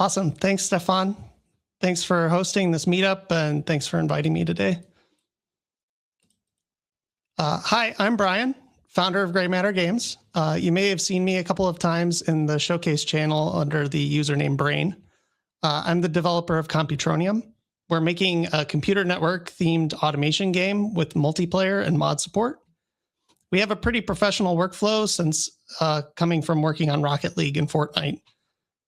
Awesome. Thanks, Stefan. Thanks for hosting this meetup, and thanks for inviting me today. Hi, I'm Brian, founder of Gray Matter Games. You may have seen me a couple of times in the Showcase channel under the username Brain. I'm the developer of Computronium. We're making a computer network themed automation game with multiplayer and mod support. We have a pretty professional workflow since coming from working on Rocket League and Fortnite.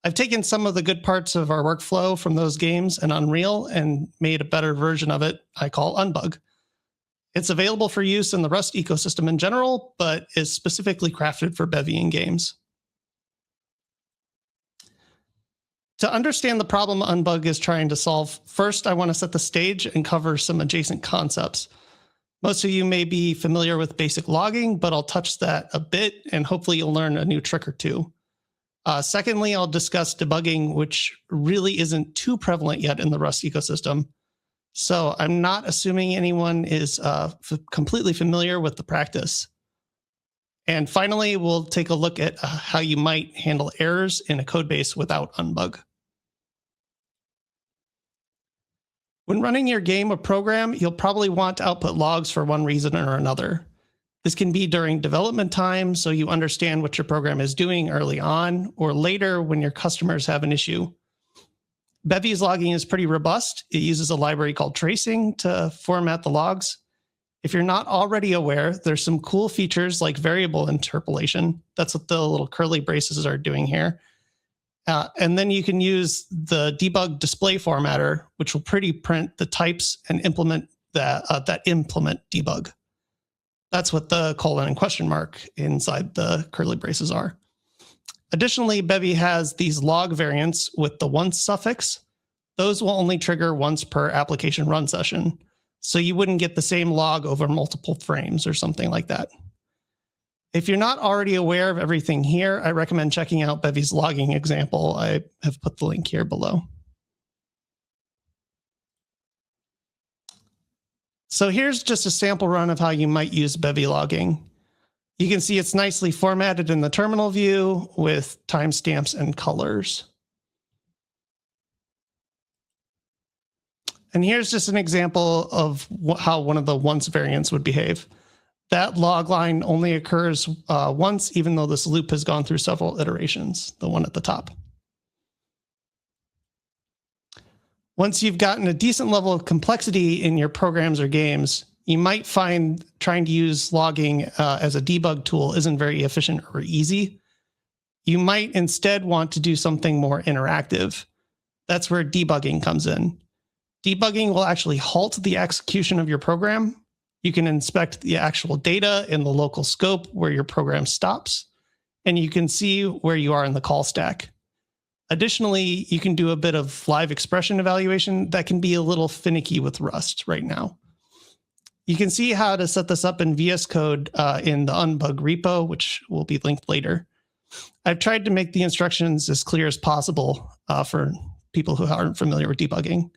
I've taken some of the good parts of our workflow from those games and Unreal and made a better version of it I call Unbug. It's available for use in the Rust ecosystem in general, but is specifically crafted for Bevy games. To understand the problem Unbug is trying to solve, first I want to set the stage and cover some adjacent concepts. Most of you may be familiar with basic logging, but I'll touch that a bit and hopefully you'll learn a new trick or two. Secondly, I'll discuss debugging, which really isn't too prevalent yet in the Rust ecosystem. So I'm not assuming anyone is completely familiar with the practice. And finally, we'll take a look at how you might handle errors in a code base without Unbug. When running your game or program, you'll probably want to output logs for one reason or another. This can be during development time, so you understand what your program is doing early on, or later when your customers have an issue. Bevy's logging is pretty robust. It uses a library called tracing to format the logs. If you're not already aware, there's some cool features like variable interpolation. That's what the little curly braces are doing here. And then you can use the debug display formatter, which will print the types and implement that implement debug. That's what the colon and question mark inside the curly braces are. Additionally, Bevy has these log variants with the once suffix. Those will only trigger once per application run session. So you wouldn't get the same log over multiple frames or something like that. If you're not already aware of everything here, I recommend checking out Bevy's logging example. I have put the link here below. So here's just a sample run of how you might use Bevy logging. You can see it's nicely formatted in the terminal view with timestamps and colors. And here's just an example of how one of the once variants would behave. That log line only occurs once, even though this loop has gone through several iterations, the one at the top. Once you've gotten a decent level of complexity in your programs or games, you might find trying to use logging as a debug tool isn't very efficient or easy. You might instead want to do something more interactive. That's where debugging comes in. Debugging will actually halt the execution of your program. You can inspect the actual data in the local scope where your program stops, and you can see where you are in the call stack. Additionally, you can do a bit of live expression evaluation that can be a little finicky with Rust right now. You can see how to set this up in VS Code in the Unbug repo, which will be linked later. I've tried to make the instructions as clear as possible for people who aren't familiar with debugging.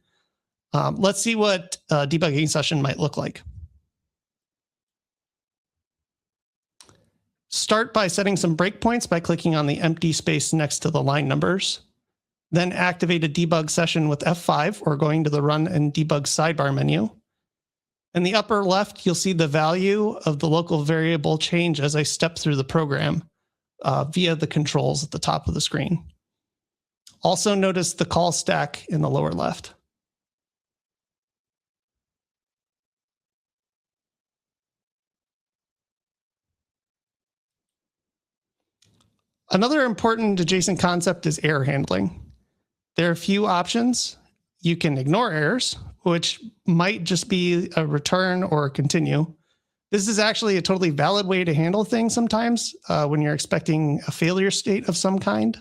Let's see what a debugging session might look like. Start by setting some breakpoints by clicking on the empty space next to the line numbers. Then activate a debug session with F5 or going to the Run and Debug sidebar menu. In the upper left, you'll see the value of the local variable change as I step through the program via the controls at the top of the screen. Also notice the call stack in the lower left. Another important adjacent concept is error handling. There are a few options. You can ignore errors, which might just be a return or a continue. This is actually a totally valid way to handle things sometimes when you're expecting a failure state of some kind.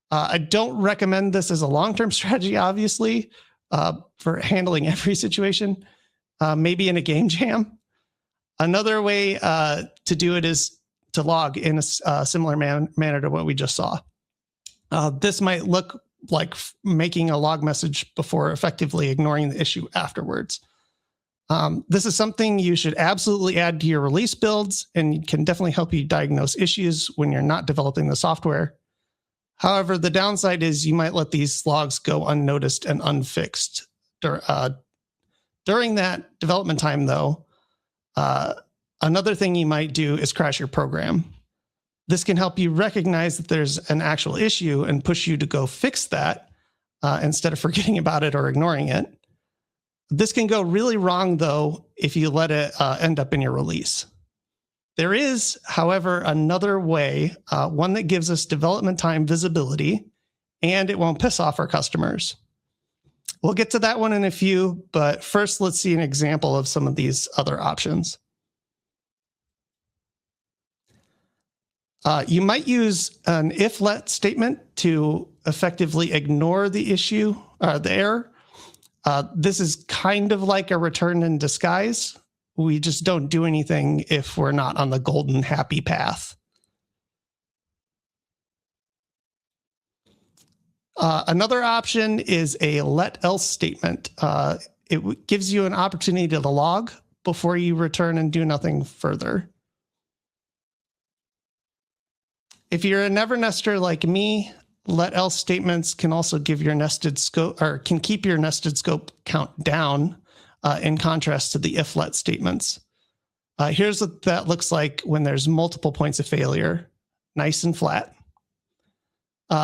I don't recommend this as a long-term strategy, obviously, for handling every situation, maybe in a game jam. Another way to do it is to log in a similar manner to what we just saw. This might look like making a log message before effectively ignoring the issue afterwards. This is something you should absolutely add to your release builds and can definitely help you diagnose issues when you're not developing the software. However, the downside is you might let these logs go unnoticed and unfixed. During that development time, though, another thing you might do is crash your program. This can help you recognize that there's an actual issue and push you to go fix that instead of forgetting about it or ignoring it. This can go really wrong, though, if you let it end up in your release. There is, however, another way, one that gives us development time visibility, and it won't piss off our customers. We'll get to that one in a few, but first let's see an example of some of these other options. You might use an if-let statement to effectively ignore the issue, the error. This is kind of like a return in disguise. We just don't do anything if we're not on the golden happy path. Another option is a let else statement. It gives you an opportunity to log before you return and do nothing further. If you're a never nester like me, let else statements can also give your nested scope, or can keep your nested scope count down in contrast to the if let statements. Here's what that looks like when there's multiple points of failure, nice and flat.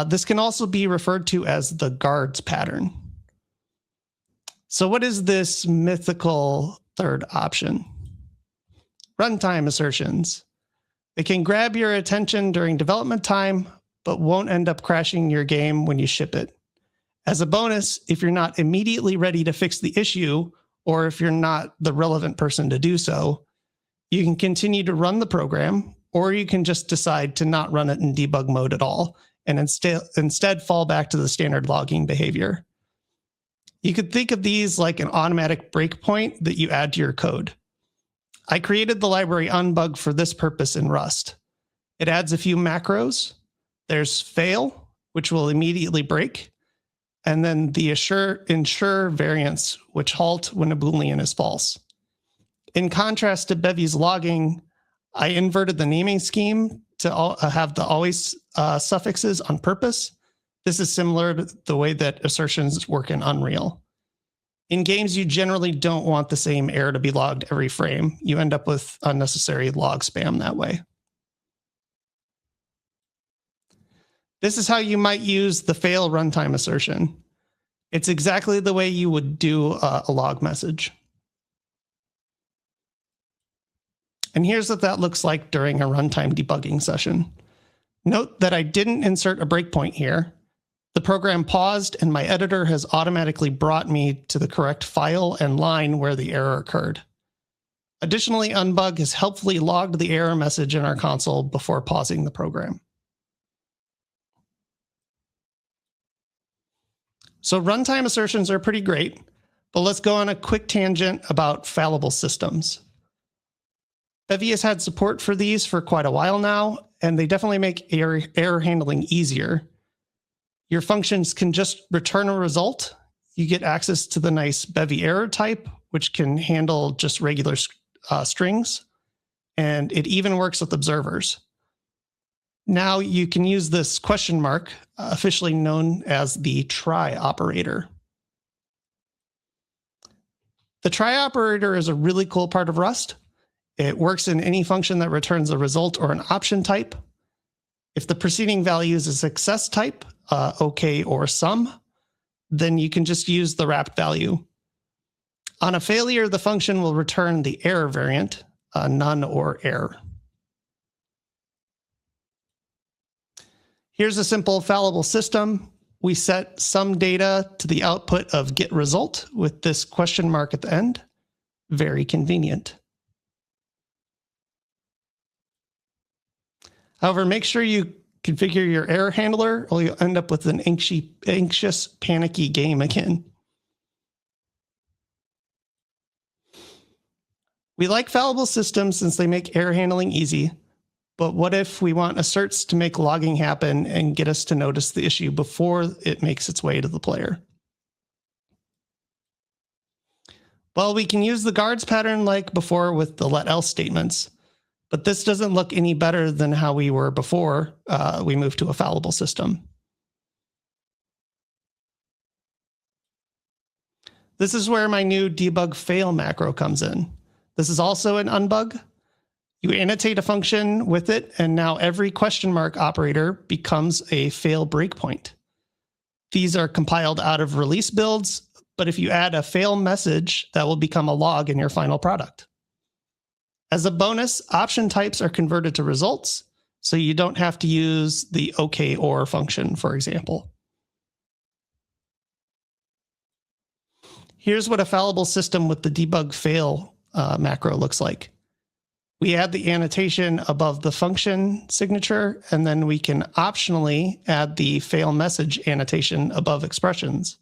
This can also be referred to as the guards pattern. So what is this mythical third option? Runtime assertions. It can grab your attention during development time, but won't end up crashing your game when you ship it. As a bonus, if you're not immediately ready to fix the issue, or if you're not the relevant person to do so, you can continue to run the program, or you can just decide to not run it in debug mode at all, and instead fall back to the standard logging behavior. You could think of these like an automatic breakpoint that you add to your code. I created the library Unbug for this purpose in Rust. It adds a few macros. There's fail, which will immediately break, and then the ensure variants, which halt when a Boolean is false. In contrast to Bevy's logging, I inverted the naming scheme to have the always suffixes on purpose. This is similar to the way that assertions work in Unreal. In games, you generally don't want the same error to be logged every frame. You end up with unnecessary log spam that way. This is how you might use the fail runtime assertion. It's exactly the way you would do a log message. And here's what that looks like during a runtime debugging session. Note that I didn't insert a breakpoint here. The program paused and my editor has automatically brought me to the correct file and line where the error occurred. Additionally, Unbug has helpfully logged the error message in our console before pausing the program. So runtime assertions are pretty great, but let's go on a quick tangent about fallible systems. Bevy has had support for these for quite a while now, and they definitely make error handling easier. Your functions can just return a result. You get access to the nice Bevy error type, which can handle just regular strings, and it even works with observers. Now you can use this question mark, officially known as the try operator. The try operator is a really cool part of Rust. It works in any function that returns a result or an option type. If the preceding value is a success type, OK or sum, then you can just use the wrapped value. On a failure, the function will return the error variant, none or error. Here's a simple fallible system. We set some data to the output of get result with this question mark at the end. Very convenient. However, make sure you configure your error handler or you'll end up with an anxious, panicky game again. We like fallible systems since they make error handling easy, but what if we want asserts to make logging happen and get us to notice the issue before it makes its way to the player? Well, we can use the guards pattern like before with the let else statements, but this doesn't look any better than how we were before we moved to a fallible system. This is where my new debug fail macro comes in. This is also an unbug. You annotate a function with it, and now every question mark operator becomes a fail breakpoint. These are compiled out of release builds, but if you add a fail message, that will become a log in your final product. As a bonus, option types are converted to results, so you don't have to use the OK or function, for example. Here's what a fallible system with the debug fail macro looks like. We add the annotation above the function signature, and then we can optionally add the fail message annotation above expressions.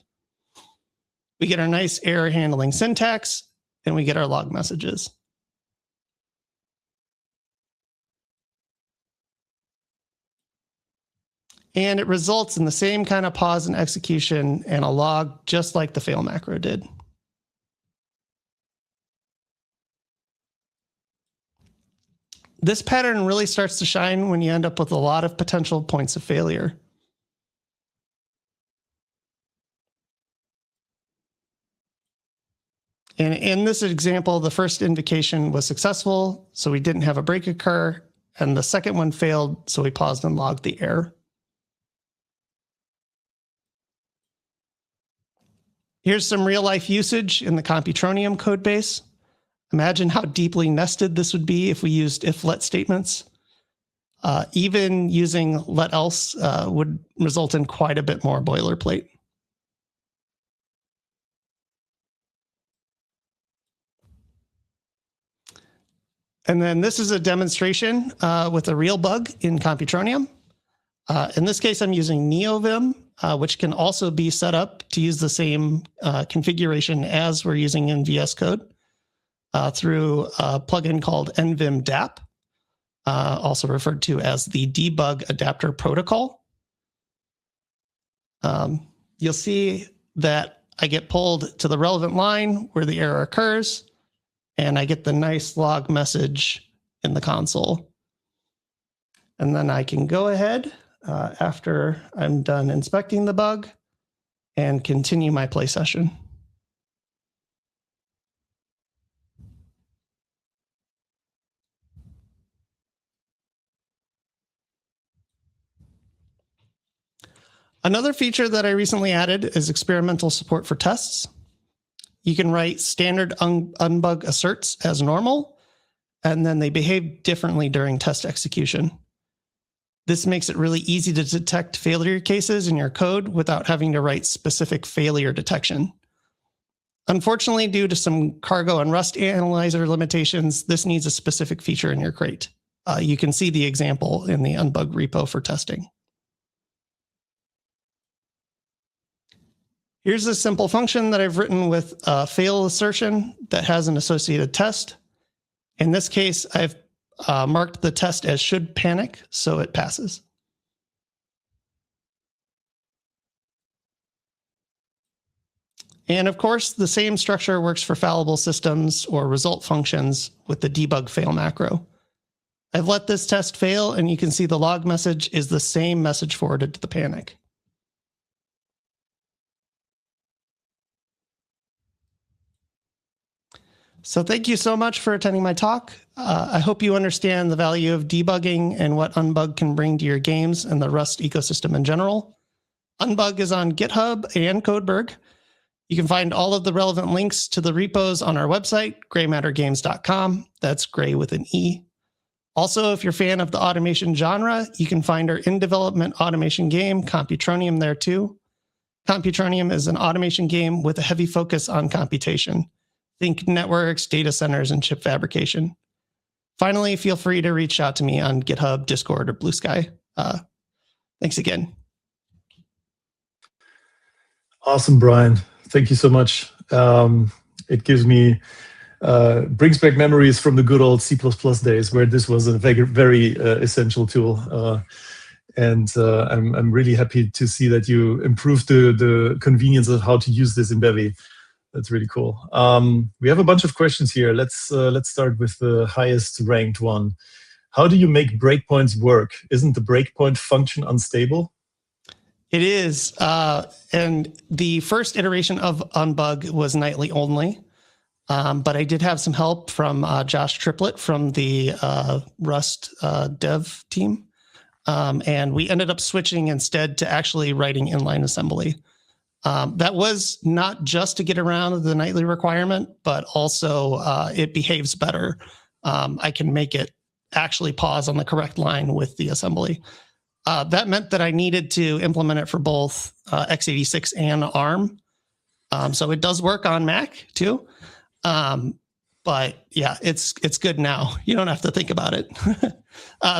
We get our nice error handling syntax, and we get our log messages. And it results in the same kind of pause and execution and a log, just like the fail macro did. This pattern really starts to shine when you end up with a lot of potential points of failure. And in this example, the first invocation was successful, so we didn't have a break occur, and the second one failed, so we paused and logged the error. Here's some real-life usage in the Computronium code base. Imagine how deeply nested this would be if we used if-let statements. Even using let else would result in quite a bit more boilerplate. And then this is a demonstration with a real bug in Computronium. In this case, I'm using NeoVim, which can also be set up to use the same configuration as we're using in VS Code through a plugin called nvim dap, also referred to as the debug adapter protocol. You'll see that I get pulled to the relevant line where the error occurs, and I get the nice log message in the console. And then I can go ahead after I'm done inspecting the bug and continue my play session. Another feature that I recently added is experimental support for tests. You can write standard unbug asserts as normal, and then they behave differently during test execution. This makes it really easy to detect failure cases in your code without having to write specific failure detection. Unfortunately, due to some cargo and Rust analyzer limitations, this needs a specific feature in your crate. You can see the example in the Unbug repo for testing. Here's a simple function that I've written with a fail assertion that has an associated test. In this case, I've marked the test as should panic, so it passes. And of course, the same structure works for fallible systems or result functions with the debug fail macro. I've let this test fail, and you can see the log message is the same message forwarded to the panic. So thank you so much for attending my talk. I hope you understand the value of debugging and what Unbug can bring to your games and the Rust ecosystem in general. Unbug is on GitHub and Codeberg. You can find all of the relevant links to the repos on our website, graymattergames.com. That's gray with an E. Also, if you're a fan of the automation genre, you can find our in-development automation game, Computronium, there too. Computronium is an automation game with a heavy focus on computation. Think networks, data centers, and chip fabrication. Finally, feel free to reach out to me on GitHub, Discord, or Blue Sky. Thanks again. Awesome, Brian. Thank you so much. It gives me, brings back memories from the good old C++ days where this was a very essential tool. And I'm really happy to see that you improved the convenience of how to use this in Bevy. That's really cool. We have a bunch of questions here. Let's start with the highest ranked one. How do you make breakpoints work? Isn't the breakpoint function unstable? It is. And the first iteration of Unbug was nightly only. But I did have some help from Josh Triplett from the Rust dev team. And we ended up switching instead to actually writing inline assembly. That was not just to get around the nightly requirement, but also it behaves better. I can make it actually pause on the correct line with the assembly. That meant that I needed to implement it for both x86 and ARM. So it does work on Mac too. But yeah, it's good now. You don't have to think about it.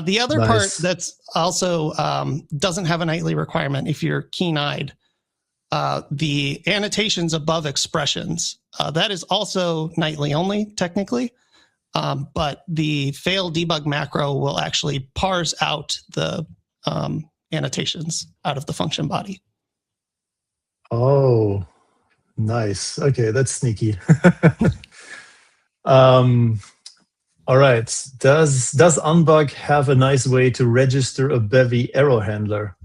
The other part that's also doesn't have a nightly requirement if you're keen-eyed, the annotations above expressions, that is also nightly only technically. But the fail debug macro will actually parse out the annotations out of the function body. Oh, nice. Okay, that's sneaky. All right. Does Unbug have a nice way to register a Bevy error handler?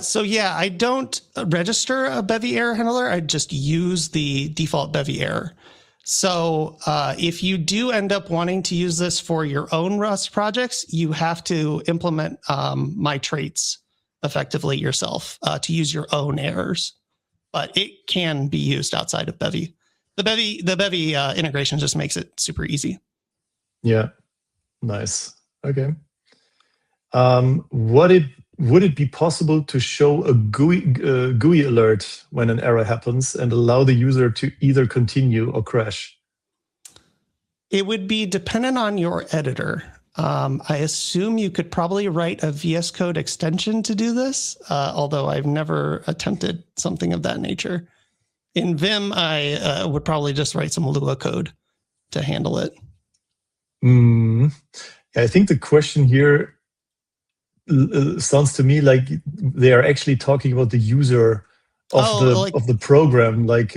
So yeah, I don't register a Bevy error handler. I just use the default Bevy error. So if you do end up wanting to use this for your own Rust projects, you have to implement my traits effectively yourself to use your own errors. But it can be used outside of Bevy. The Bevy integration just makes it super easy. Yeah, nice. Okay. Would it be possible to show a GUI alert when an error happens and allow the user to either continue or crash? It would be dependent on your editor. I assume you could probably write a VS Code extension to do this, although I've never attempted something of that nature. In Vim, I would probably just write some Lua code to handle it. I think the question here sounds to me like they are actually talking about the user of the program. Like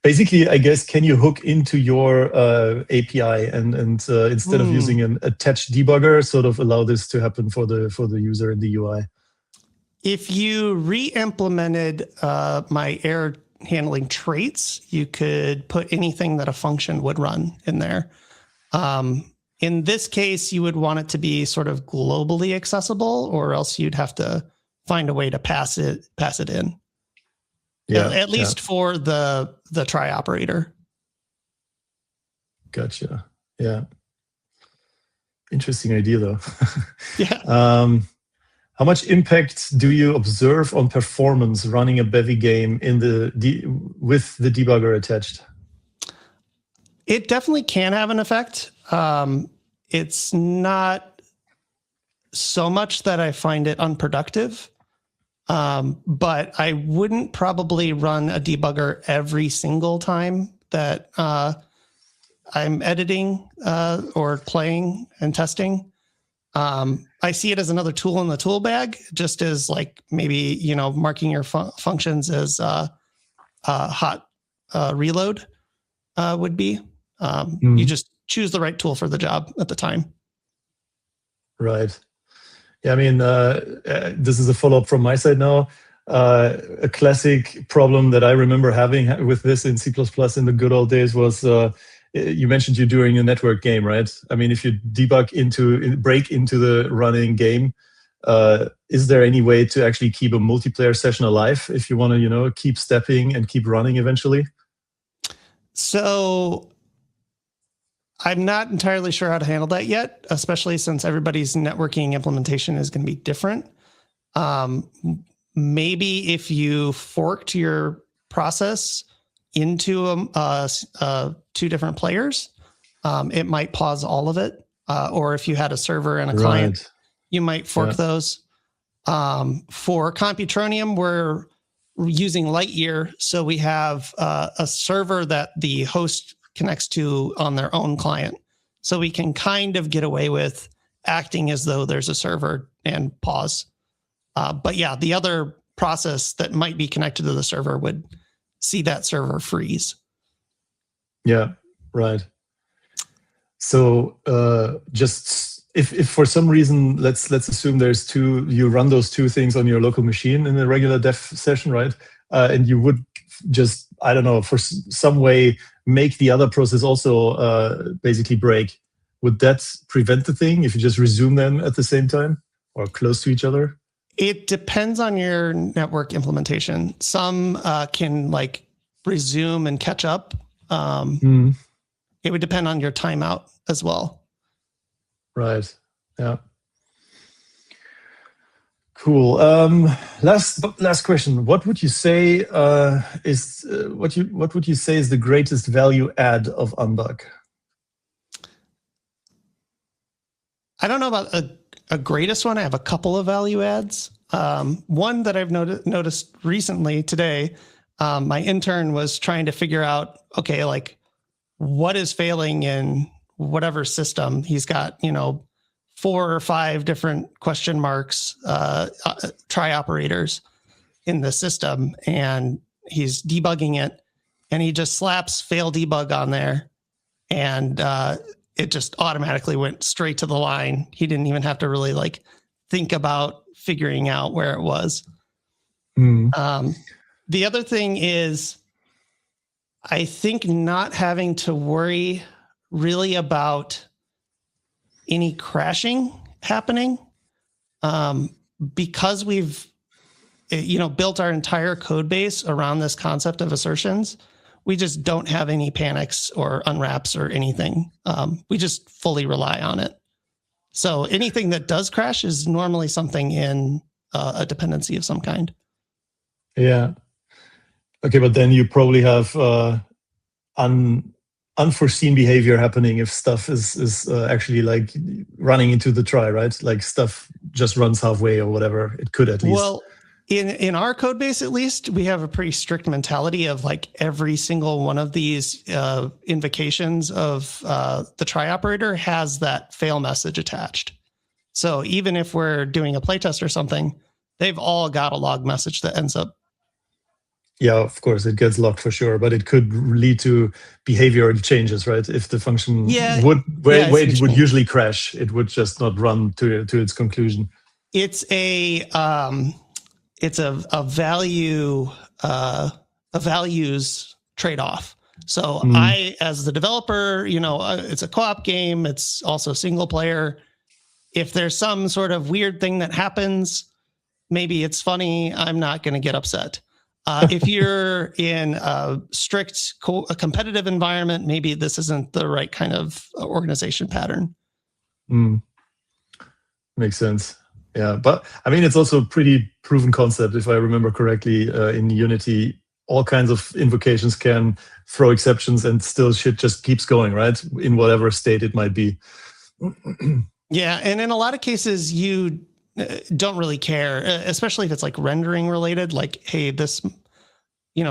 basically, I guess, can you hook into your API and instead of using an attached debugger, sort of allow this to happen for the user in the UI? If you re-implemented my error handling traits, you could put anything that a function would run in there. In this case, you would want it to be sort of globally accessible, or else you'd have to find a way to pass it in. Yeah, at least for the try operator. Gotcha. Yeah. Interesting idea, though. Yeah. How much impact do you observe on performance running a Bevy game in with the debugger attached? It definitely can have an effect. It's not so much that I find it unproductive, but I wouldn't probably run a debugger every single time that I'm editing or playing and testing. I see it as another tool in the tool bag, just as like maybe, marking your functions as hot reload would be. You just choose the right tool for the job at the time. Right. Yeah, I mean, this is a follow-up from my side now. A classic problem that I remember having with this in C++ in the good old days was, you mentioned you're doing a network game, right? I mean, if you break into the running game, is there any way to actually keep a multiplayer session alive if you want to, keep stepping and keep running eventually? So I'm not entirely sure how to handle that yet, especially since everybody's networking implementation is going to be different. Maybe if you forked your process into two different players, it might pause all of it. Or if you had a server and a client, you might fork those. For Computronium, we're using Lightyear. So we have a server that the host connects to on their own client. So we can kind of get away with acting as though there's a server and pause. But yeah, the other process that might be connected to the server would see that server freeze. Yeah, right. So just if for some reason, let's assume there's you run those two things on your local machine in a regular dev session, right? And you would just, I don't know, for some way make the other process also basically break. Would that prevent the thing if you just resume them at the same time or close to each other? It depends on your network implementation. Some can like resume and catch up. It would depend on your timeout as well. Right. Yeah. Cool. Last question. What would you say is the greatest value add of Unbug? I don't know about a greatest one. I have a couple of value adds. One that I've noticed recently today, my intern was trying to figure out, okay, like what is failing in whatever system. He's got, 4 or 5 different question marks, try operators in the system, and he's debugging it, and he just slaps fail debug on there, and it just automatically went straight to the line. He didn't even have to really like think about figuring out where it was. The other thing is, I think not having to worry really about any crashing happening, because we've built our entire code base around this concept of assertions. We just don't have any panics or unwraps or anything. We just fully rely on it. So anything that does crash is normally something in a dependency of some kind. Yeah. Okay, but then you probably have unforeseen behavior happening if stuff is actually like running into the try, right? Like stuff just runs halfway or whatever. It could at least. Well, in our code base, at least, we have a pretty strict mentality of like every single one of these invocations of the try operator has that fail message attached. So even if we're doing a playtest or something, they've all got a log message that ends up. Yeah, of course, it gets locked for sure, but it could lead to behavioral changes, right? If the function would usually crash, it would just not run to its conclusion. It's a values trade-off. So I, as the developer, it's a co-op game. It's also single player. If there's some sort of weird thing that happens, maybe it's funny. I'm not going to get upset. If you're in a strict competitive environment, maybe this isn't the right kind of organization pattern. Makes sense. Yeah, but I mean, it's also a pretty proven concept. If I remember correctly, in Unity, all kinds of invocations can throw exceptions and still shit just keeps going, right? In whatever state it might be. Yeah, and in a lot of cases, you don't really care, especially if it's like rendering related, like, hey, this,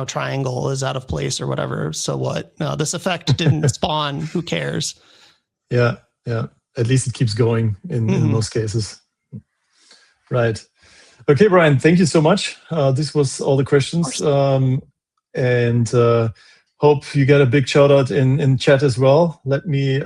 triangle is out of place or whatever. So what? No, this effect didn't spawn. Who cares? Yeah. At least it keeps going in most cases. Right. Okay, Brian, thank you so much. This was all the questions. And hope you get a big shout out in chat as well. Let me